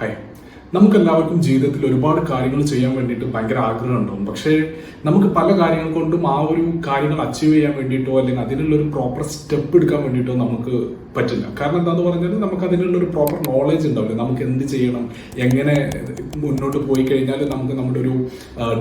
Hi, നമുക്കെല്ലാവർക്കും ജീവിതത്തിൽ ഒരുപാട് കാര്യങ്ങൾ ചെയ്യാൻ വേണ്ടിയിട്ട് ഭയങ്കര ആഗ്രഹം ഉണ്ടാവും. പക്ഷേ നമുക്ക് പല കാര്യങ്ങൾ കൊണ്ടും ആ ഒരു കാര്യങ്ങൾ അച്ചീവ് ചെയ്യാൻ വേണ്ടിയിട്ടോ അല്ലെങ്കിൽ അതിനുള്ള ഒരു പ്രോപ്പർ സ്റ്റെപ്പ് എടുക്കാൻ വേണ്ടിയിട്ടോ നമുക്ക് പറ്റില്ല. കാരണം എന്താണെന്ന് പറഞ്ഞാൽ നമുക്ക് അതിനുള്ള ഒരു പ്രോപ്പർ നോളേജ് ഉണ്ടാവില്ല. നമുക്ക് എന്ത് ചെയ്യണം, എങ്ങനെ മുന്നോട്ട് പോയി കഴിഞ്ഞാൽ നമുക്ക് നമ്മുടെ ഒരു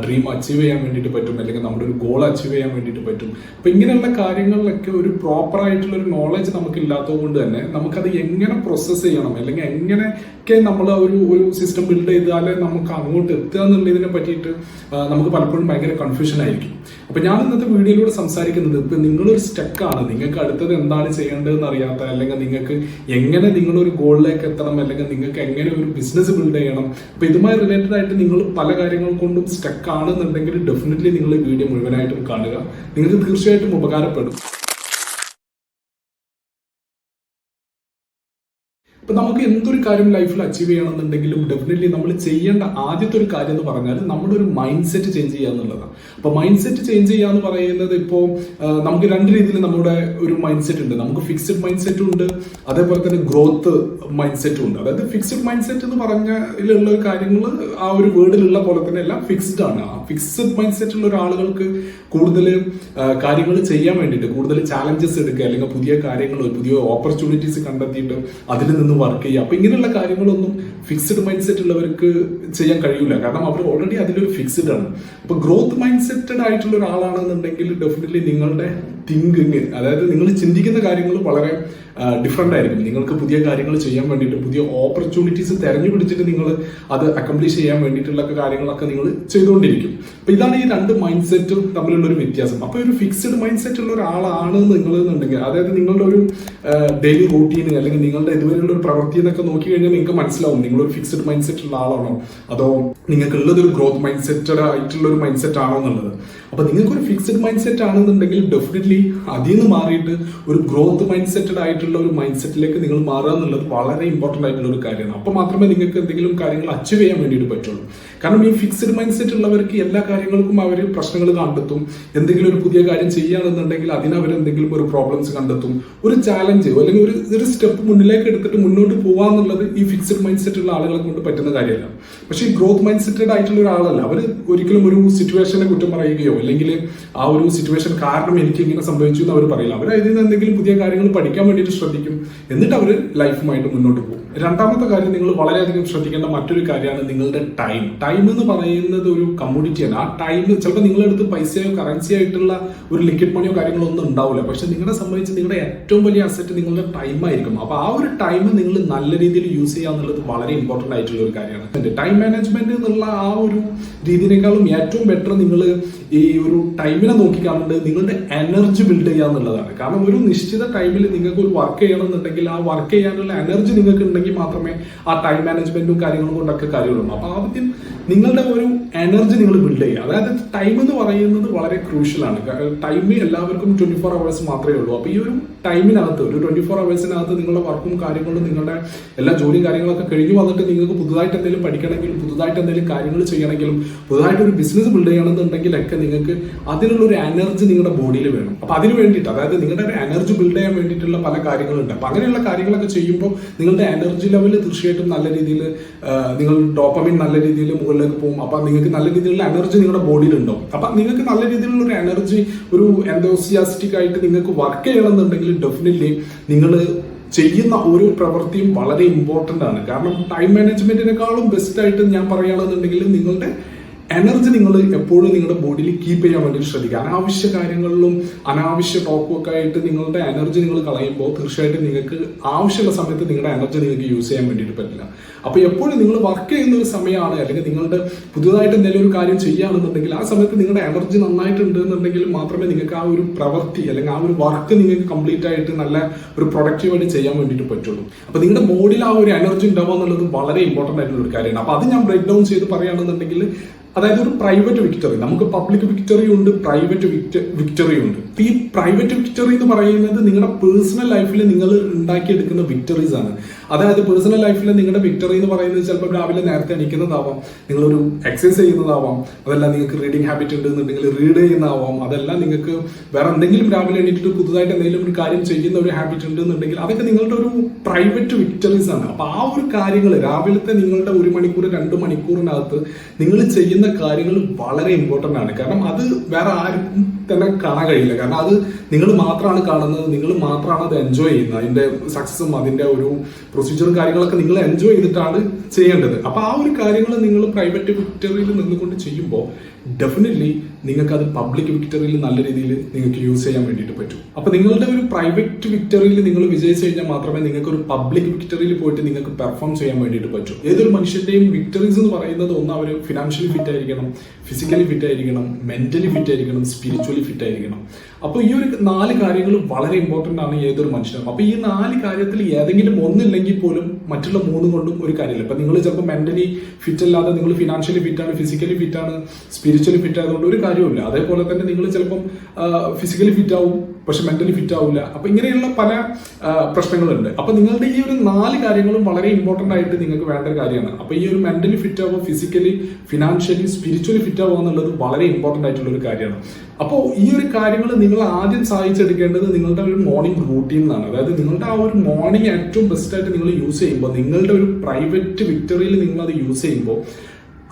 ഡ്രീം അച്ചീവ് ചെയ്യാൻ വേണ്ടിയിട്ട് പറ്റും, അല്ലെങ്കിൽ നമ്മുടെ ഒരു ഗോൾ അച്ചീവ് ചെയ്യാൻ വേണ്ടിയിട്ട് പറ്റും. അപ്പം ഇങ്ങനെയുള്ള കാര്യങ്ങളിലൊക്കെ ഒരു പ്രോപ്പർ ആയിട്ടുള്ള ഒരു നോളേജ് നമുക്ക് ഇല്ലാത്തത് കൊണ്ട് തന്നെ നമുക്കത് എങ്ങനെ പ്രോസസ്സ് ചെയ്യണം, അല്ലെങ്കിൽ എങ്ങനെയൊക്കെ നമ്മൾ ഒരു സിസ്റ്റം ബിൽഡ് ചെയ്താലേ നമുക്ക് അങ്ങോട്ട് എത്തുക എന്നുള്ളതിനെ പറ്റിയിട്ട് നമുക്ക് പലപ്പോഴും ഭയങ്കര കൺഫ്യൂഷൻ ആയിരിക്കും. അപ്പൊ ഞാൻ ഇന്നത്തെ വീഡിയോയിലൂടെ സംസാരിക്കുന്നത്, ഇപ്പൊ നിങ്ങളൊരു സ്റ്റക്കാണ്, നിങ്ങൾക്ക് അടുത്തത് എന്താണ് ചെയ്യേണ്ടതെന്ന് അറിയാത്ത, അല്ലെങ്കിൽ നിങ്ങൾക്ക് എങ്ങനെ നിങ്ങളൊരു ഗോളിലേക്ക് എത്തണം, അല്ലെങ്കിൽ നിങ്ങൾക്ക് എങ്ങനെ ഒരു ബിസിനസ് ബിൽഡ് ചെയ്യണം, അപ്പൊ ഇതുമായി റിലേറ്റഡ് ആയിട്ട് നിങ്ങൾ പല കാര്യങ്ങൾ കൊണ്ടും സ്റ്റക്ക് ആണെന്നുണ്ടെങ്കിൽ ഡെഫിനറ്റ്ലി നിങ്ങൾ ഈ വീഡിയോ മുഴുവനായിട്ടും കാണുക. നിങ്ങൾക്ക് തീർച്ചയായിട്ടും ഉപകാരപ്പെടും. ഇപ്പൊ നമുക്ക് എന്തൊരു കാര്യം ലൈഫിൽ അച്ചീവ് ചെയ്യണമെന്നുണ്ടെങ്കിലും ഡെഫിനറ്റ്ലി നമ്മൾ ചെയ്യേണ്ട ആദ്യത്തെ ഒരു കാര്യം എന്ന് പറഞ്ഞാൽ നമ്മുടെ ഒരു മൈൻഡ് സെറ്റ് ചേഞ്ച് ചെയ്യുക എന്നുള്ളതാണ്. അപ്പൊ മൈൻഡ് സെറ്റ് ചേഞ്ച് ചെയ്യുക എന്ന് പറയുന്നത് ഇപ്പോൾ നമുക്ക് രണ്ട് രീതിയിൽ നമ്മുടെ ഒരു മൈൻഡ് സെറ്റ് ഉണ്ട്. നമുക്ക് ഫിക്സഡ് മൈൻഡ് സെറ്റും ഉണ്ട്, അതേപോലെ തന്നെ ഗ്രോത്ത് മൈൻഡ് സെറ്റും ഉണ്ട്. അതായത് ഫിക്സഡ് മൈൻഡ് സെറ്റ് എന്ന് പറഞ്ഞതിലുള്ള കാര്യങ്ങൾ ആ ഒരു വേർഡിലുള്ള പോലെ തന്നെ എല്ലാം ഫിക്സ്ഡ് ആണ്. ആ ഫിക്സഡ് മൈൻഡ് സെറ്റ് ഉള്ള ഒരാളുകൾക്ക് കൂടുതൽ കാര്യങ്ങൾ ചെയ്യാൻ വേണ്ടിയിട്ട് കൂടുതൽ ചാലഞ്ചസ് എടുക്കുക, അല്ലെങ്കിൽ പുതിയ കാര്യങ്ങൾ, പുതിയ ഓപ്പർച്യൂണിറ്റീസ് കണ്ടെത്തിയിട്ട് അതിൽ നിന്ന് വർക്ക് ചെയ്യുക. അപ്പൊ ഇങ്ങനെയുള്ള കാര്യങ്ങളൊന്നും ഫിക്സ്ഡ് മൈൻഡ് സെറ്റ് ഉള്ളവർക്ക് ചെയ്യാൻ കഴിയില്ല. കാരണം അവർ ഓൾറെഡി അതിലൊരു ഫിക്സ്ഡ് ആണ്. അപ്പൊ ഗ്രോത്ത് മൈൻഡ് സെറ്റഡ് ആയിട്ടുള്ള ഒരാളാണെന്നുണ്ടെങ്കിൽ ഡെഫിനറ്റ്ലി നിങ്ങളുടെ തിങ്കിങ്, അതായത് നിങ്ങൾ ചിന്തിക്കുന്ന കാര്യങ്ങൾ വളരെ ഡിഫറെന്റ് ആയിരിക്കും. നിങ്ങൾക്ക് പുതിയ കാര്യങ്ങൾ ചെയ്യാൻ വേണ്ടിയിട്ട്, പുതിയ ഓപ്പർച്യൂണിറ്റീസ് തെരഞ്ഞുപിടിച്ചിട്ട് നിങ്ങൾ അത് അക്കംപ്ലിഷ് ചെയ്യാൻ വേണ്ടിയിട്ടുള്ള കാര്യങ്ങളൊക്കെ നിങ്ങൾ ചെയ്തുകൊണ്ടിരിക്കും. അപ്പൊ ഇതാണ് ഈ രണ്ട് മൈൻഡ് സെറ്റും തമ്മിലുള്ള ഒരു വ്യത്യാസം. അപ്പൊ ഒരു ഫിക്സ്ഡ് മൈൻഡ് സെറ്റ് ഉള്ള ഒരാളാണ് നിങ്ങൾ എന്നുണ്ടെങ്കിൽ, അതായത് നിങ്ങളുടെ ഒരു ഡെയിലി റൂട്ടീന് അല്ലെങ്കിൽ നിങ്ങളുടെ ഇതുവരെയുള്ള ഒരു പ്രവൃത്തി എന്നൊക്കെ നോക്കി കഴിഞ്ഞാൽ നിങ്ങൾക്ക് മനസ്സിലാവും നിങ്ങളൊരു ഫിക്സ്ഡ് മൈൻഡ് സെറ്റ് ഉള്ള ആളാണോ, അതോ നിങ്ങൾക്കുള്ളത് ഒരു ഗ്രോത്ത് മൈൻഡ് സെറ്റഡ് ആയിട്ടുള്ള ഒരു മൈൻഡ് സെറ്റ് ആണോ എന്നുള്ളത്. അപ്പൊ നിങ്ങൾക്ക് ഒരു ഫിക്സ്ഡ് മൈൻഡ് സെറ്റ് ആണെന്നുണ്ടെങ്കിൽ ഡെഫിനറ്റ്ലി അതിൽ നിന്ന് മാറിയിട്ട് ഒരു ഗ്രോത്ത് മൈൻഡ് സെറ്റഡ് ആയിട്ടുള്ള ഒരു മൈൻഡ് സെറ്റിലേക്ക് നിങ്ങൾ മാറുക എന്നുള്ളത് വളരെ ഇമ്പോർട്ടന്റ് ആയിട്ടുള്ള ഒരു കാര്യമാണ്. അപ്പൊ മാത്രമേ നിങ്ങൾക്ക് എന്തെങ്കിലും കാര്യങ്ങൾ അച്ചീവ് ചെയ്യാൻ വേണ്ടിയിട്ട് പറ്റുള്ളൂ. കാരണം ഈ ഫിക്സ്ഡ് മൈൻഡ് സെറ്റ് ഉള്ളവർക്ക് എല്ലാ കാര്യങ്ങൾക്കും അവർ പ്രശ്നങ്ങൾ കണ്ടെത്തും. എന്തെങ്കിലും ഒരു പുതിയ കാര്യം ചെയ്യുകയാണെന്നുണ്ടെങ്കിൽ അതിന് അവർ എന്തെങ്കിലും ഒരു പ്രോബ്ലംസ് കണ്ടെത്തും. ഒരു ചാലഞ്ച് അല്ലെങ്കിൽ ഒരു സ്റ്റെപ്പ് മുന്നിലേക്ക് എടുത്തിട്ട് മുന്നോട്ട് പോകാന്നുള്ളത് ഈ ഫിക്സ്ഡ് മൈൻഡ് സെറ്റ് ഉള്ള ആളുകളെ കൊണ്ട് പറ്റുന്ന കാര്യമല്ല. പക്ഷേ ഈ ഗ്രോത്ത് മൈൻഡ് സെറ്റഡ് ആയിട്ടുള്ള ഒരാളല്ല, അവർ ഒരിക്കലും ഒരു സിറ്റുവേഷനെ കുറ്റം പറയുകയോ അല്ലെങ്കിൽ ആ ഒരു സിറ്റുവേഷൻ കാരണം എനിക്ക് ഇങ്ങനെ സംഭവിച്ചു എന്ന് അവർ പറയില്ല. അവർ അതിൽ നിന്ന് എന്തെങ്കിലും പുതിയ കാര്യങ്ങൾ പഠിക്കാൻ വേണ്ടിയിട്ട് ശ്രദ്ധിക്കും, എന്നിട്ട് അവർ ലൈഫുമായിട്ട് മുന്നോട്ട് പോകും. രണ്ടാമത്തെ കാര്യം, നിങ്ങൾ വളരെയധികം ശ്രദ്ധിക്കേണ്ട മറ്റൊരു കാര്യമാണ് നിങ്ങളുടെ ടൈം. ടൈം എന്ന് പറയുന്നത് ഒരു കമ്മോഡിറ്റിയാണ്. ആ ടൈം ചിലപ്പോൾ നിങ്ങളെടുത്ത് പൈസയോ കറൻസി ആയിട്ടുള്ള ഒരു ലിക്വിഡ് മണിയോ കാര്യങ്ങളോ ഒന്നും ഉണ്ടാവില്ല. പക്ഷെ നിങ്ങളെ സംബന്ധിച്ച് നിങ്ങളുടെ ഏറ്റവും വലിയ അസറ്റ് നിങ്ങളുടെ ടൈം ആയിരിക്കും. അപ്പൊ ആ ഒരു ടൈം നിങ്ങൾ നല്ല രീതിയിൽ യൂസ് ചെയ്യുക എന്നുള്ളത് വളരെ ഇമ്പോർട്ടന്റ് ആയിട്ടുള്ള ഒരു കാര്യമാണ്. ടൈം മാനേജ്മെന്റ് എന്നുള്ള ആ ഒരു രീതിനേക്കാളും ഏറ്റവും ബെറ്റർ നിങ്ങൾ ഈ ഒരു ടൈമിനെ നോക്കിക്കാണുന്നത് നിങ്ങളുടെ എനർജി ബിൽഡ് ചെയ്യുക എന്നുള്ളതാണ്. കാരണം ഒരു നിശ്ചിത ടൈമിൽ നിങ്ങൾക്ക് ഒരു വർക്ക് ചെയ്യണമെന്നുണ്ടെങ്കിൽ ആ വർക്ക് ചെയ്യാനുള്ള എനർജി നിങ്ങൾക്ക് ഉണ്ടെങ്കിൽ മാത്രമേ ആ ടൈം മാനേജ്മെന്റും കാര്യങ്ങളും കൊണ്ടൊക്കെ കാര്യമുള്ളൂ. അപ്പൊ ആദ്യം നിങ്ങളുടെ ഒരു എനർജി നിങ്ങൾ ബിൽഡ് ചെയ്യുക. അതായത് ടൈം എന്ന് പറയുന്നത് വളരെ ക്രൂഷ്യലാണ്. ടൈം എല്ലാവർക്കും 24 hours മാത്രമേ ഉള്ളൂ. അപ്പൊ ഈ ഒരു ടൈമിനകത്ത്, ഒരു 24 hours നിങ്ങളുടെ വർക്കും കാര്യങ്ങളും നിങ്ങളുടെ എല്ലാ ജോലിയും കാര്യങ്ങളൊക്കെ കഴിഞ്ഞു വന്നിട്ട് നിങ്ങൾക്ക് പുതുതായിട്ട് എന്തെങ്കിലും പഠിക്കണമെങ്കിലും, പുതുതായിട്ട് എന്തെങ്കിലും കാര്യങ്ങൾ ചെയ്യണമെങ്കിലും, പുതുതായിട്ട് ഒരു ബിസിനസ് ബിൽഡ് ചെയ്യണമെന്നുണ്ടെങ്കിലൊക്കെ നിങ്ങൾക്ക് അതിനുള്ള ഒരു എനർജി നിങ്ങളുടെ ബോഡിയിൽ വേണം. അപ്പൊ അതിന് വേണ്ടിയിട്ട്, അതായത് നിങ്ങളുടെ ഒരു എനർജി ബിൽഡ് ചെയ്യാൻ വേണ്ടിയിട്ടുള്ള പല കാര്യങ്ങളുണ്ട്. അപ്പൊ അങ്ങനെയുള്ള കാര്യങ്ങളൊക്കെ ചെയ്യുമ്പോൾ നിങ്ങളുടെ എനർജി ലെവൽ തീർച്ചയായിട്ടും നല്ല രീതിയിൽ, നിങ്ങൾ ഡോപ്പമിൻ നല്ല രീതിയിൽ മുകളിലേക്ക് പോകും. അപ്പൊ നിങ്ങൾക്ക് നല്ല രീതിയിലുള്ള എനർജി നിങ്ങളുടെ ബോഡിയിൽ ഉണ്ടാവും. അപ്പൊ നിങ്ങൾക്ക് നല്ല രീതിയിലുള്ള ഒരു എനർജി, ഒരു എന്തോസിയാസ്റ്റിക് ആയിട്ട് നിങ്ങൾക്ക് വർക്ക് ചെയ്യണമെന്നുണ്ടെങ്കിൽ ഡെഫിനറ്റ്ലി നിങ്ങൾ ചെയ്യുന്ന ഓരോ പ്രവൃത്തിയും വളരെ ഇമ്പോർട്ടന്റ് ആണ്. കാരണം ടൈം മാനേജ്മെന്റിനേക്കാളും ബെസ്റ്റ് ആയിട്ട് ഞാൻ പറയുകയാണെന്നുണ്ടെങ്കിൽ നിങ്ങളുടെ എനർജി നിങ്ങൾ എപ്പോഴും നിങ്ങളുടെ ബോഡിയിൽ കീപ്പ് ചെയ്യാൻ വേണ്ടി ശ്രദ്ധിക്കുക. അനാവശ്യ കാര്യങ്ങളിലും അനാവശ്യ ടോക്കും ഒക്കെ ആയിട്ട് നിങ്ങളുടെ എനർജി നിങ്ങൾ കളയുമ്പോൾ തീർച്ചയായിട്ടും നിങ്ങൾക്ക് ആവശ്യമുള്ള സമയത്ത് നിങ്ങളുടെ എനർജി നിങ്ങൾക്ക് യൂസ് ചെയ്യാൻ വേണ്ടിയിട്ട് പറ്റില്ല. അപ്പൊ എപ്പോഴും നിങ്ങൾ വർക്ക് ചെയ്യുന്ന ഒരു സമയമാണ്, അല്ലെങ്കിൽ നിങ്ങളുടെ പുതുതായിട്ട് എന്തെങ്കിലും ഒരു കാര്യം ചെയ്യുകയാണെന്നുണ്ടെങ്കിൽ ആ സമയത്ത് നിങ്ങളുടെ എനർജി നന്നായിട്ടുണ്ട് എന്നുണ്ടെങ്കിൽ മാത്രമേ നിങ്ങൾക്ക് ആ ഒരു പ്രവൃത്തി അല്ലെങ്കിൽ ആ ഒരു വർക്ക് നിങ്ങൾക്ക് കംപ്ലീറ്റ് ആയിട്ട് നല്ല ഒരു പ്രൊഡക്റ്റീവായിട്ട് ചെയ്യാൻ വേണ്ടിയിട്ട് പറ്റുള്ളൂ. അപ്പൊ നിങ്ങളുടെ ബോഡിയിൽ ആ ഒരു എനർജി ഉണ്ടാവുക എന്നുള്ളത് വളരെ ഇമ്പോർട്ടന്റ് ആയിട്ടുള്ള ഒരു കാര്യമാണ്. അപ്പൊ അത് ഞാൻ ബ്രേക്ക് ഡൗൺ ചെയ്ത് പറയുകയാണെന്നുണ്ടെങ്കിൽ അതായത് ഒരു പ്രൈവറ്റ് വിക്ടറി, നമുക്ക് പബ്ലിക് വിക്ടറി ഉണ്ട്, പ്രൈവറ്റ് വിക്ടറി ഉണ്ട്. ഈ പ്രൈവറ്റ് വിക്ടറി എന്ന് പറയുന്നത് നിങ്ങളുടെ പേഴ്സണൽ ലൈഫിൽ നിങ്ങൾ ഉണ്ടാക്കിയെടുക്കുന്ന വിക്ടറീസ് ആണ്. അതായത് പേഴ്സണൽ ലൈഫിൽ നിങ്ങളുടെ വിക്ടറി എന്ന് പറയുന്നത് ചിലപ്പോൾ രാവിലെ നേരത്തെ എണീക്കുന്നതാവാം, നിങ്ങളൊരു എക്സസൈസ് ചെയ്യുന്നതാവാം, അതല്ല നിങ്ങൾക്ക് റീഡിംഗ് ഹാബിറ്റ് ഉണ്ടെന്നുണ്ടെങ്കിൽ റീഡ് ചെയ്യുന്നതാവാം, അതല്ല നിങ്ങൾക്ക് വേറെ എന്തെങ്കിലും രാവിലെ എണീറ്റിട്ട് പുതുതായിട്ട് എന്തെങ്കിലും ഒരു കാര്യം ചെയ്യുന്ന ഒരു ഹാബിറ്റ് ഉണ്ടെന്നുണ്ടെങ്കിൽ അതൊക്കെ നിങ്ങളുടെ ഒരു പ്രൈവറ്റ് വിക്ടറീസ് ആണ്. അപ്പൊ ആ ഒരു കാര്യങ്ങൾ രാവിലത്തെ നിങ്ങളുടെ 1 മണിക്കൂർ 2 മണിക്കൂറിനകത്ത് നിങ്ങൾ ചെയ്യുന്ന കാര്യങ്ങൾ വളരെ ഇമ്പോർട്ടന്റ് ആണ്. കാരണം അത് വേറെ ആർക്കും തന്നെ കാണാൻ കഴിയില്ല. കാരണം അത് നിങ്ങൾ മാത്രമാണ് കാണുന്നത്, നിങ്ങൾ മാത്രമാണ് അത് എൻജോയ് ചെയ്യുന്നത്. അതിന്റെ സക്സസും അതിന്റെ ഒരു പ്രൊസീജിയറും കാര്യങ്ങളൊക്കെ നിങ്ങൾ എൻജോയ് ചെയ്തിട്ടാണ് ചെയ്യേണ്ടത്. അപ്പൊ ആ ഒരു കാര്യങ്ങൾ നിങ്ങൾ പ്രൈവറ്റ് വിക്ടറിയിൽ നിന്നുകൊണ്ട് ചെയ്യുമ്പോൾ ഡെഫിനറ്റ്ലി നിങ്ങൾക്ക് അത് പബ്ലിക് വിക്ടറിയിൽ നല്ല രീതിയിൽ നിങ്ങൾക്ക് യൂസ് ചെയ്യാൻ വേണ്ടിയിട്ട് പറ്റും. അപ്പൊ നിങ്ങളുടെ ഒരു പ്രൈവറ്റ് വിക്ടറിയിൽ നിങ്ങൾ വിജയിച്ചു കഴിഞ്ഞാൽ മാത്രമേ നിങ്ങൾക്ക് ഒരു പബ്ലിക് വിക്ടറിയിൽ പോയിട്ട് നിങ്ങൾക്ക് പെർഫോം ചെയ്യാൻ വേണ്ടിയിട്ട് പറ്റും. ഏതൊരു മനുഷ്യന്റെയും വിക്ടറീസ് എന്ന് പറയുന്നത് ഒന്ന് അവർ ഫിനാൻഷ്യലി ഫിറ്റ് ആയിരിക്കണം, ഫിസിക്കലി ഫിറ്റ് ആയിരിക്കണം, മെന്റലി ഫിറ്റ് ആയിരിക്കണം, സ്പിരിച്വലി ഫിറ്റ് ആയിരിക്കണം. അപ്പൊ ഈ ഒരു 4 കാര്യങ്ങൾ വളരെ ഇമ്പോർട്ടന്റ് ആണ് ഏതൊരു മനുഷ്യനും. അപ്പൊ ഈ 4 കാര്യത്തിൽ ഏതെങ്കിലും ഒന്നില്ലെങ്കിൽ പോലും മറ്റുള്ള 3 കൊണ്ടും ഒരു കാര്യമില്ല. ഇപ്പൊ നിങ്ങൾ ചിലപ്പോൾ മെന്റലി ഫിറ്റ് അല്ലാതെ നിങ്ങൾ ഫിനാൻഷ്യലി ഫിറ്റ് ആണ്, ഫിസിക്കലി ഫിറ്റ് ആണ്, സ്പിരിച്വലി ഫിറ്റ് ആയതുകൊണ്ട് ഒരു കാര്യമില്ല. അതേപോലെ തന്നെ നിങ്ങൾ ചിലപ്പം ഫിസിക്കലി ഫിറ്റ് ആവും പക്ഷെ മെന്റലി ഫിറ്റ് ആവില്ല. അപ്പൊ ഇങ്ങനെയുള്ള പല പ്രശ്നങ്ങളുണ്ട്. അപ്പൊ നിങ്ങളുടെ ഈ ഒരു 4 കാര്യങ്ങളും വളരെ ഇമ്പോർട്ടന്റ് ആയിട്ട് നിങ്ങൾക്ക് വേണ്ട ഒരു കാര്യമാണ്. അപ്പൊ ഈ ഒരു മെന്റലി ഫിറ്റ് ആവുക, ഫിസിക്കലി, ഫിനാൻഷ്യലി, സ്പിരിച്വലി ഫിറ്റ് ആവുക എന്നുള്ളത് വളരെ ഇമ്പോർട്ടന്റ് ആയിട്ടുള്ള ഒരു കാര്യമാണ്. അപ്പോൾ ഈ ഒരു കാര്യങ്ങൾ നിങ്ങൾ ആദ്യം സാധിച്ചെടുക്കേണ്ടത് നിങ്ങളുടെ ഒരു മോർണിംഗ് റൂട്ടീൻ എന്നാണ്. അതായത് നിങ്ങളുടെ ആ ഒരു മോർണിംഗ് ഏറ്റവും ബെസ്റ്റ് ആയിട്ട് നിങ്ങൾ യൂസ് ചെയ്യുമ്പോൾ, നിങ്ങളുടെ ഒരു പ്രൈവറ്റ് വിക്ടറിയിൽ നിങ്ങൾ അത് യൂസ് ചെയ്യുമ്പോൾ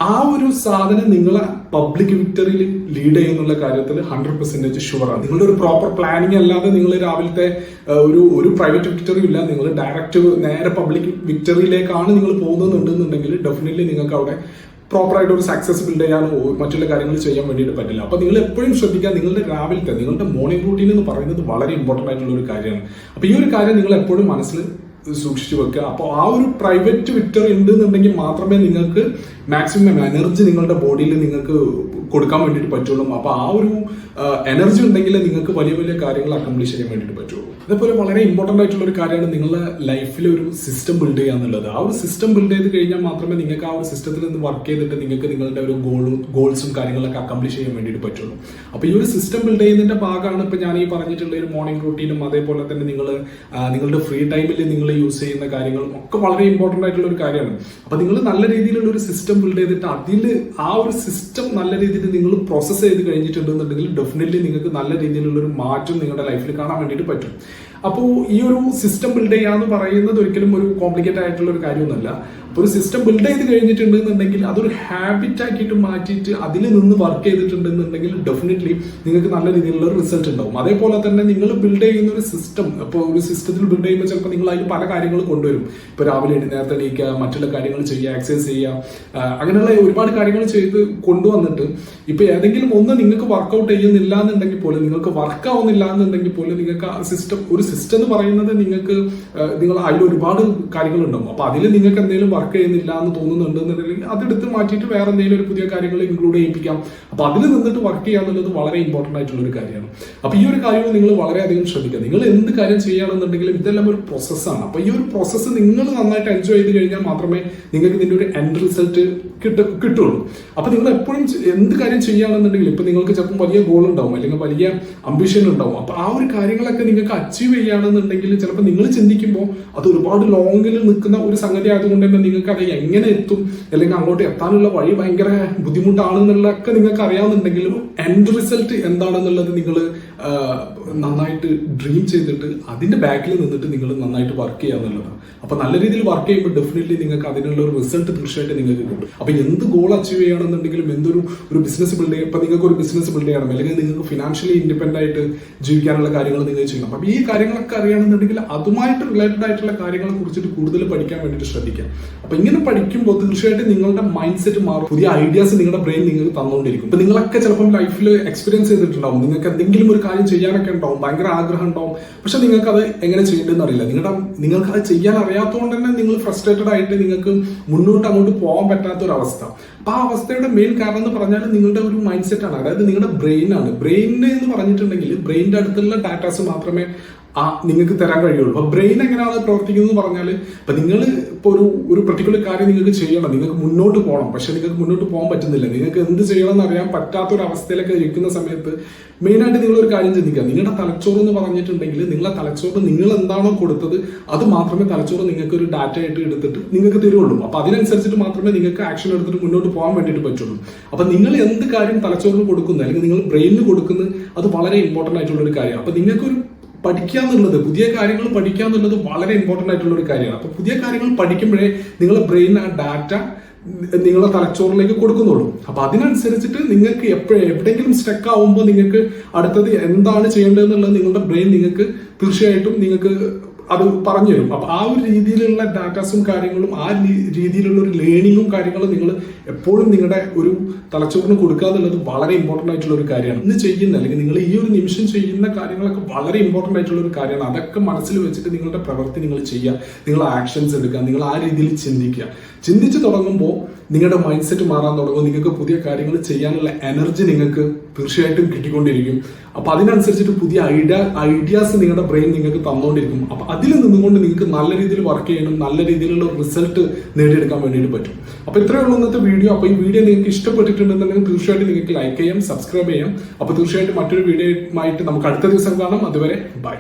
ആ ഒരു സാധനം നിങ്ങളെ പബ്ലിക് വിക്ടറിയിൽ ലീഡ് ചെയ്യുന്നുള്ള കാര്യത്തിൽ 100% ഷുവറാണ്. നിങ്ങളുടെ ഒരു പ്രോപ്പർ പ്ലാനിങ് അല്ലാതെ നിങ്ങൾ രാവിലത്തെ ഒരു പ്രൈവറ്റ് വിക്ടറി ഇല്ല, നിങ്ങൾ ഡയറക്റ്റ് നേരെ പബ്ലിക് വിക്ടറിയിലേക്കാണ് നിങ്ങൾ പോകുന്നുണ്ടെന്നുണ്ടെങ്കിൽ ഡെഫിനറ്റ്ലി നിങ്ങൾക്ക് അവിടെ പ്രോപ്പറായിട്ട് ഒരു സക്സസ് ബിൽഡ് ചെയ്യാനോ മറ്റുള്ള കാര്യങ്ങൾ ചെയ്യാൻ വേണ്ടിയിട്ട് പറ്റില്ല. അപ്പൊ നിങ്ങൾ എപ്പോഴും ശ്രദ്ധിക്കുക, നിങ്ങളുടെ രാവിലത്തെ നിങ്ങളുടെ മോർണിംഗ് റൂട്ടീൻ എന്ന് പറയുന്നത് വളരെ ഇമ്പോർട്ടന്റ് ആയിട്ടുള്ള ഒരു കാര്യമാണ്. അപ്പൊ ഈ ഒരു കാര്യം നിങ്ങൾ എപ്പോഴും മനസ്സിൽ സൂക്ഷിച്ചു വെക്കുക. അപ്പോൾ ആ ഒരു പ്രൈവറ്റ് വിക്ടറി ഉണ്ട് എന്നുണ്ടെങ്കിൽ മാത്രമേ നിങ്ങൾക്ക് മാക്സിമം എനർജി നിങ്ങളുടെ ബോഡിയിൽ നിങ്ങൾക്ക് കൊടുക്കാൻ വേണ്ടിയിട്ട് പറ്റുള്ളൂ. അപ്പൊ ആ ഒരു എനർജി ഉണ്ടെങ്കിൽ നിങ്ങൾക്ക് വലിയ വലിയ കാര്യങ്ങൾ അക്കംപ്ലിഷ് ചെയ്യാൻ വേണ്ടിയിട്ട് പറ്റുള്ളൂ. അതേപോലെ വളരെ ഇമ്പോർട്ടന്റ് ആയിട്ടുള്ള ഒരു കാര്യമാണ് നിങ്ങളുടെ ലൈഫിൽ ഒരു സിസ്റ്റം ബിൽഡ് ചെയ്യുക എന്നുള്ളത്. ആ ഒരു സിസ്റ്റം ബിൽഡ് ചെയ്ത് കഴിഞ്ഞാൽ മാത്രമേ നിങ്ങൾക്ക് ആ ഒരു സിസ്റ്റത്തിൽ നിന്ന് വർക്ക് ചെയ്തിട്ട് നിങ്ങൾക്ക് നിങ്ങളുടെ ഒരു ഗോൾസും കാര്യങ്ങളൊക്കെ അക്കംപ്ലിഷ് ചെയ്യാൻ വേണ്ടിയിട്ട് പറ്റുള്ളൂ. അപ്പൊ ഈ ഒരു സിസ്റ്റം ബിൽഡ് ചെയ്യുന്നതിന്റെ ഭാഗമാണ് ഇപ്പൊ ഞാൻ ഈ പറഞ്ഞിട്ടുള്ള ഒരു മോർണിംഗ് റൂട്ടീനും അതേപോലെ തന്നെ നിങ്ങളുടെ ഫ്രീ ടൈമിൽ നിങ്ങൾ യൂസ് ചെയ്യുന്ന കാര്യങ്ങളും ഒക്കെ വളരെ ഇമ്പോർട്ടന്റ് ആയിട്ടുള്ള ഒരു കാര്യമാണ്. അപ്പൊ നിങ്ങൾ നല്ല രീതിയിലുള്ള ഒരു സിസ്റ്റം ബിൽഡ് ചെയ്തിട്ട് അതിൽ ആ ഒരു സിസ്റ്റം നല്ല രീതിയിൽ നിങ്ങൾ പ്രോസസ് ചെയ്ത് കഴിഞ്ഞിട്ടുണ്ടെന്നുണ്ടെങ്കിൽ ഡെഫിനറ്റ്ലി നിങ്ങൾക്ക് നല്ല രീതിയിലുള്ള ഒരു മാറ്റം നിങ്ങളുടെ ലൈഫിൽ കാണാൻ വേണ്ടിയിട്ട് പറ്റും. അപ്പോൾ ഈ ഒരു സിസ്റ്റം ബിൽഡ് ചെയ്യാന്ന് പറയുന്നത് ഒരിക്കലും ഒരു കോംപ്ലിക്കേറ്റഡ് ആയിട്ടുള്ള ഒരു കാര്യമൊന്നുമല്ല. അപ്പോൾ ഒരു സിസ്റ്റം ബിൽഡ് ചെയ്ത് കഴിഞ്ഞിട്ടുണ്ടെന്നുണ്ടെങ്കിൽ അതൊരു ഹാബിറ്റ് ആക്കിയിട്ട് മാറ്റിയിട്ട് അതിൽ നിന്ന് വർക്ക് ചെയ്തിട്ടുണ്ടെന്നുണ്ടെങ്കിൽ ഡെഫിനറ്റ്ലി നിങ്ങൾക്ക് നല്ല രീതിയിലുള്ള റിസൾട്ട് ഉണ്ടാവും. അതേപോലെ തന്നെ നിങ്ങൾ ബിൽഡ് ചെയ്യുന്ന ഒരു സിസ്റ്റം, ഇപ്പോൾ ഒരു സിസ്റ്റത്തിൽ ബിൽഡ് ചെയ്യുമ്പോൾ ചിലപ്പോൾ നിങ്ങൾ അതിൽ പല കാര്യങ്ങൾ കൊണ്ടുവരും. ഇപ്പോൾ രാവിലെ നേരത്തെ എണീക്കുക, മറ്റുള്ള കാര്യങ്ങൾ ചെയ്യുക, എക്സസൈസ് ചെയ്യുക, അങ്ങനെയുള്ള ഒരുപാട് കാര്യങ്ങൾ ചെയ്ത് കൊണ്ടുവന്നിട്ട് ഇപ്പൊ ഏതെങ്കിലും ഒന്ന് നിങ്ങൾക്ക് വർക്ക്ഔട്ട് ചെയ്യുന്നില്ല എന്നുണ്ടെങ്കിൽ പോലും, നിങ്ങൾക്ക് വർക്ക് ആവുന്നില്ല എന്നുണ്ടെങ്കിൽ പോലും നിങ്ങൾക്ക് ആ സിസ്റ്റം എന്ന് പറയുന്നത് നിങ്ങൾ അതിൽ ഒരുപാട് കാര്യങ്ങളുണ്ടാവും. അപ്പൊ അതിൽ നിങ്ങൾക്ക് എന്തെങ്കിലും വർക്ക് ചെയ്യുന്നില്ല എന്ന് തോന്നുന്നുണ്ടെന്നുണ്ടെങ്കിൽ അതെടുത്ത് മാറ്റിയിട്ട് വേറെ എന്തെങ്കിലും ഒരു പുതിയ കാര്യങ്ങൾ ഇൻക്ലൂഡ് ചെയ്യിപ്പിക്കാം. അപ്പൊ അതിൽ നിന്നിട്ട് വർക്ക് ചെയ്യാന്നുള്ളത് വളരെ ഇമ്പോർട്ടന്റ് ആയിട്ടുള്ള ഒരു കാര്യമാണ്. അപ്പൊ ഈ ഒരു കാര്യം നിങ്ങൾ വളരെയധികം ശ്രദ്ധിക്കുക. നിങ്ങൾ എന്ത് കാര്യം ചെയ്യുകയാണെന്നുണ്ടെങ്കിലും ഇതെല്ലാം ഒരു പ്രോസസ്സാണ്. അപ്പൊ ഈ ഒരു പ്രോസസ്സ് നിങ്ങൾ നന്നായിട്ട് എൻജോയ് ചെയ്ത് കഴിഞ്ഞാൽ മാത്രമേ നിങ്ങൾക്ക് ഇതിന്റെ ഒരു എൻഡ് റിസൾട്ട് കിട്ടുള്ളൂ. അപ്പൊ നിങ്ങൾ എപ്പോഴും എന്ത് കാര്യം ചെയ്യുകയാണെന്നുണ്ടെങ്കിൽ ഇപ്പൊ നിങ്ങൾക്ക് ചിലപ്പോൾ വലിയ ഗോൾ ഉണ്ടാവും, അല്ലെങ്കിൽ വലിയ അംബിഷൻ ഉണ്ടാവും. അപ്പൊ ആ ഒരു കാര്യങ്ങളൊക്കെ നിങ്ങൾക്ക് അച്ചീവ് ചെയ്യുകയാണെന്നുണ്ടെങ്കിൽ ചിലപ്പോൾ നിങ്ങൾ ചിന്തിക്കുമ്പോൾ അത് ഒരുപാട് ലോങ്ങിൽ നിൽക്കുന്ന ഒരു സംഗതി ആയതുകൊണ്ട് തന്നെ നിങ്ങൾക്ക് അത് എങ്ങനെ എത്തും, അല്ലെങ്കിൽ അങ്ങോട്ട് എത്താനുള്ള വഴി ഭയങ്കര ബുദ്ധിമുട്ടാണെന്നുള്ളതൊക്കെ നിങ്ങൾക്ക് അറിയാവുന്നുണ്ടെങ്കിലും എൻഡ് റിസൾട്ട് എന്താണെന്നുള്ളത് നിങ്ങൾ നന്നായിട്ട് ഡ്രീം ചെയ്തിട്ട് അതിന്റെ ബാക്കിൽ നിന്നിട്ട് നിങ്ങൾ നന്നായിട്ട് വർക്ക് ചെയ്യുക എന്നുള്ളതാണ്. അപ്പൊ നല്ല രീതിയിൽ വർക്ക് ചെയ്യുമ്പോൾ ഡെഫിനറ്റ്ലി നിങ്ങൾക്ക് അതിനുള്ള ഒരു റിസൾട്ട് തീർച്ചയായിട്ടും നിങ്ങൾക്ക് കിട്ടും. അപ്പൊ എന്ത് ഗോൾ അച്ചീവ് ചെയ്യണമെന്നുണ്ടെങ്കിലും, എന്തൊരു ബിസിനസ് ബിൽഡ് ചെയ്യണം, ഇപ്പൊ നിങ്ങൾക്ക് ഒരു ബിസിനസ് ബിൽഡ് ചെയ്യണം, അല്ലെങ്കിൽ നിങ്ങൾക്ക് ഫിനാൻഷ്യലി ഇൻഡിപെൻഡന്റ് ആയിട്ട് ജീവിക്കാനുള്ള കാര്യങ്ങൾ നിങ്ങൾ ചെയ്യണം. അപ്പൊ ഈ കാര്യങ്ങളൊക്കെ അറിയണമെന്നുണ്ടെങ്കിൽ അതുമായിട്ട് റിലേറ്റഡ് ആയിട്ടുള്ള കാര്യങ്ങളെ കുറിച്ചിട്ട് കൂടുതൽ പഠിക്കാൻ വേണ്ടിയിട്ട് ശ്രദ്ധിക്കാം. അപ്പൊ ഇങ്ങനെ പഠിക്കുമ്പോൾ തീർച്ചയായിട്ടും നിങ്ങളുടെ മൈൻഡ് സെറ്റ് മാറും, പുതിയ ഐഡിയാസ് നിങ്ങളുടെ ബ്രെയിൻ നിങ്ങൾക്ക് തന്നുകൊണ്ടിരിക്കും. ഇപ്പൊ നിങ്ങളൊക്കെ ചിലപ്പോൾ ലൈഫിൽ എക്സ്പീരിയൻസ് ചെയ്തിട്ടുണ്ടാവും, നിങ്ങൾക്ക് എന്തെങ്കിലും ഒരു കാര്യം ചെയ്യാനൊക്കെ ഉണ്ടാവും, ഭയങ്കര ആഗ്രഹം ഉണ്ടാവും, പക്ഷെ നിങ്ങൾക്ക് അത് എങ്ങനെ ചെയ്യേണ്ടതെന്ന് അറിയില്ല. നിങ്ങൾക്ക് അത് ചെയ്യാൻ അറിയാത്തതുകൊണ്ട് തന്നെ നിങ്ങൾ ഫ്രസ്ട്രേറ്റഡ് ആയിട്ട് നിങ്ങൾക്ക് മുന്നോട്ട് അങ്ങോട്ട് പോകാൻ പറ്റാത്ത ഒരു അവസ്ഥ. അപ്പൊ ആ അവസ്ഥയുടെ മെയിൻ കാരണം എന്ന് പറഞ്ഞാൽ നിങ്ങളുടെ ഒരു മൈൻഡ് സെറ്റ് ആണ്, അതായത് നിങ്ങളുടെ ബ്രെയിൻ ആണ്. ബ്രെയിൻ എന്ന് പറഞ്ഞിട്ടുണ്ടെങ്കിൽ ബ്രെയിനിന്റെ അടുത്തുള്ള ഡാറ്റാസ് മാത്രമേ നിങ്ങൾക്ക് തരാൻ കഴിയുള്ളൂ. അപ്പൊ ബ്രെയിൻ എങ്ങനെയാണ് പ്രവർത്തിക്കുന്നത് എന്ന് പറഞ്ഞാൽ, ഇപ്പൊ നിങ്ങൾ ഇപ്പോൾ ഒരു പെർട്ടിക്കുലർ കാര്യം നിങ്ങൾക്ക് ചെയ്യണം, നിങ്ങൾക്ക് മുന്നോട്ട് പോകണം, പക്ഷെ നിങ്ങൾക്ക് മുന്നോട്ട് പോകാൻ പറ്റുന്നില്ല, നിങ്ങൾക്ക് എന്ത് ചെയ്യണം എന്ന് അറിയാൻ പറ്റാത്ത ഒരു അവസ്ഥയിലൊക്കെ ഇരിക്കുന്ന സമയത്ത് മെയിനായിട്ട് നിങ്ങൾ ഒരു കാര്യം ചിന്തിക്കുക. നിങ്ങളുടെ തലച്ചോറ് എന്ന് പറഞ്ഞിട്ടുണ്ടെങ്കിൽ, നിങ്ങളുടെ തലച്ചോറ് നിങ്ങൾ എന്താണോ കൊടുത്തത് അത് മാത്രമേ തലച്ചോറ് നിങ്ങൾക്ക് ഒരു ഡാറ്റ ആയിട്ട് എടുത്തിട്ട് നിങ്ങൾക്ക് തരുള്ളൂ. അപ്പൊ അതിനനുസരിച്ചിട്ട് മാത്രമേ നിങ്ങൾക്ക് ആക്ഷൻ എടുത്തിട്ട് മുന്നോട്ട് പോകാൻ വേണ്ടിയിട്ട് പറ്റുള്ളൂ. അപ്പൊ നിങ്ങൾ എന്ത് കാര്യം തലച്ചോറിന് കൊടുക്കുന്നത് അല്ലെങ്കിൽ നിങ്ങൾ ബ്രെയിനിന് കൊടുക്കുന്നത് അത് വളരെ ഇമ്പോർട്ടന്റ് ആയിട്ടുള്ള ഒരു കാര്യമാണ്. അപ്പൊ നിങ്ങൾക്കൊരു പഠിക്കുക എന്നുള്ളത്, പുതിയ കാര്യങ്ങൾ പഠിക്കുക എന്നുള്ളത് വളരെ ഇമ്പോർട്ടന്റ് ആയിട്ടുള്ള ഒരു കാര്യമാണ്. അപ്പൊ പുതിയ കാര്യങ്ങൾ പഠിക്കുമ്പോഴേ നിങ്ങളുടെ ബ്രെയിൻ ആ ഡാറ്റ നിങ്ങളുടെ തലച്ചോറിലേക്ക് കൊടുക്കുന്നുള്ളൂ. അപ്പൊ അതിനനുസരിച്ചിട്ട് നിങ്ങൾക്ക് എവിടെയെങ്കിലും സ്റ്റക്ക് ആവുമ്പോൾ നിങ്ങൾക്ക് അടുത്തത് എന്താണ് ചെയ്യേണ്ടതെന്നുള്ളത് നിങ്ങളുടെ ബ്രെയിൻ നിങ്ങൾക്ക് തീർച്ചയായിട്ടും നിങ്ങൾക്ക് അത് പറഞ്ഞു തരും. അപ്പൊ ആ ഒരു രീതിയിലുള്ള ഡാറ്റാസും കാര്യങ്ങളും ആ രീതിയിലുള്ള ഒരു ലേണിങ്ങും കാര്യങ്ങളും നിങ്ങൾ എപ്പോഴും നിങ്ങളുടെ ഒരു തലച്ചോറിന് കൊടുക്കുക എന്നുള്ളത് വളരെ ഇമ്പോർട്ടന്റ് ആയിട്ടുള്ള ഒരു കാര്യമാണ്. ഇന്ന് ചെയ്യുന്ന അല്ലെങ്കിൽ നിങ്ങൾ ഈ ഒരു നിമിഷം ചെയ്യുന്ന കാര്യങ്ങളൊക്കെ വളരെ ഇമ്പോർട്ടന്റ് ആയിട്ടുള്ള ഒരു കാര്യമാണ്. അതൊക്കെ മനസ്സിൽ വെച്ചിട്ട് നിങ്ങളുടെ പ്രവൃത്തി നിങ്ങൾ ചെയ്യുക, നിങ്ങൾ ആക്ഷൻസ് എടുക്കുക, നിങ്ങൾ ആ രീതിയിൽ ചിന്തിച്ച് തുടങ്ങുമ്പോൾ നിങ്ങളുടെ മൈൻഡ് സെറ്റ് മാറാൻ തുടങ്ങും. നിങ്ങൾക്ക് പുതിയ കാര്യങ്ങൾ ചെയ്യാനുള്ള എനർജി നിങ്ങൾക്ക് തീർച്ചയായിട്ടും കിട്ടിക്കൊണ്ടിരിക്കും. അപ്പൊ അതിനനുസരിച്ചിട്ട് പുതിയ ഐഡിയാസ് നിങ്ങളുടെ ബ്രെയിൻ നിങ്ങൾക്ക് തന്നുകൊണ്ടിരിക്കും. അപ്പൊ അതിൽ നിന്നുകൊണ്ട് നിങ്ങൾക്ക് നല്ല രീതിയിൽ വർക്ക് ചെയ്യണം, നല്ല രീതിയിലുള്ള റിസൾട്ട് നേടിയെടുക്കാൻ വേണ്ടിയിട്ട് പറ്റും. അപ്പൊ ഇത്രയേ ഉള്ളൂ ഇന്നത്തെ വീഡിയോ. അപ്പൊ ഈ വീഡിയോ നിങ്ങൾക്ക് ഇഷ്ടപ്പെട്ടിട്ടുണ്ടെന്നുണ്ടെങ്കിൽ തീർച്ചയായിട്ടും നിങ്ങൾക്ക് ലൈക്ക് ചെയ്യാം, സബ്സ്ക്രൈബ് ചെയ്യാം. അപ്പൊ തീർച്ചയായിട്ടും മറ്റൊരു വീഡിയോയുമായിട്ട് നമുക്ക് അടുത്ത ദിവസം കാണാം. അതുവരെ ബൈ.